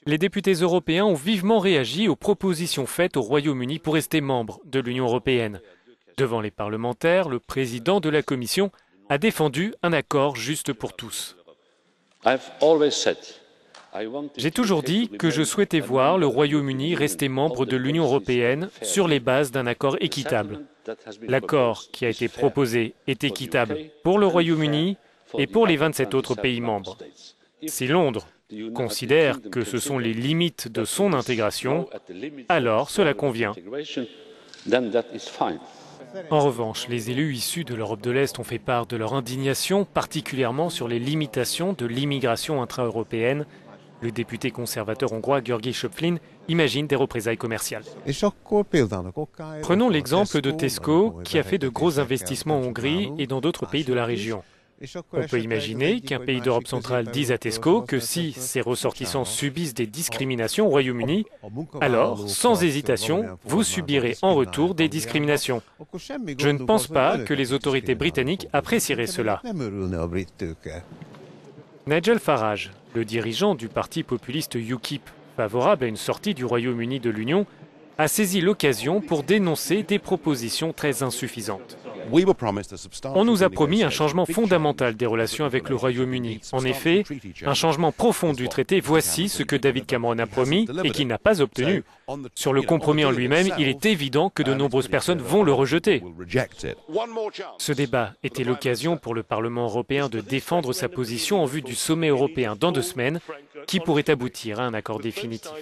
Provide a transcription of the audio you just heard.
Les députés européens ont vivement réagi aux propositions faites au Royaume-Uni pour rester membre de l'Union européenne. Devant les parlementaires, le président de la Commission a défendu un accord juste pour tous. J'ai toujours dit que je souhaitais voir le Royaume-Uni rester membre de l'Union européenne sur les bases d'un accord équitable. L'accord qui a été proposé est équitable pour le Royaume-Uni et pour les 27 autres pays membres. Si Londres considère que ce sont les limites de son intégration, alors cela convient. En revanche, les élus issus de l'Europe de l'Est ont fait part de leur indignation, particulièrement sur les limitations de l'immigration intra-européenne. Le député conservateur hongrois György Schöpflin imagine des représailles commerciales. Prenons l'exemple de Tesco, qui a fait de gros investissements en Hongrie et dans d'autres pays de la région. On peut imaginer qu'un pays d'Europe centrale dise à Tesco que si ses ressortissants subissent des discriminations au Royaume-Uni, alors, sans hésitation, vous subirez en retour des discriminations. Je ne pense pas que les autorités britanniques apprécieraient cela. Nigel Farage, le dirigeant du parti populiste UKIP, favorable à une sortie du Royaume-Uni de l'Union, a saisi l'occasion pour dénoncer des propositions très insuffisantes. On nous a promis un changement fondamental des relations avec le Royaume-Uni. En effet, un changement profond du traité, voici ce que David Cameron a promis et qu'il n'a pas obtenu. Sur le compromis en lui-même, il est évident que de nombreuses personnes vont le rejeter. Ce débat était l'occasion pour le Parlement européen de défendre sa position en vue du sommet européen dans 2 semaines, qui pourrait aboutir à un accord définitif.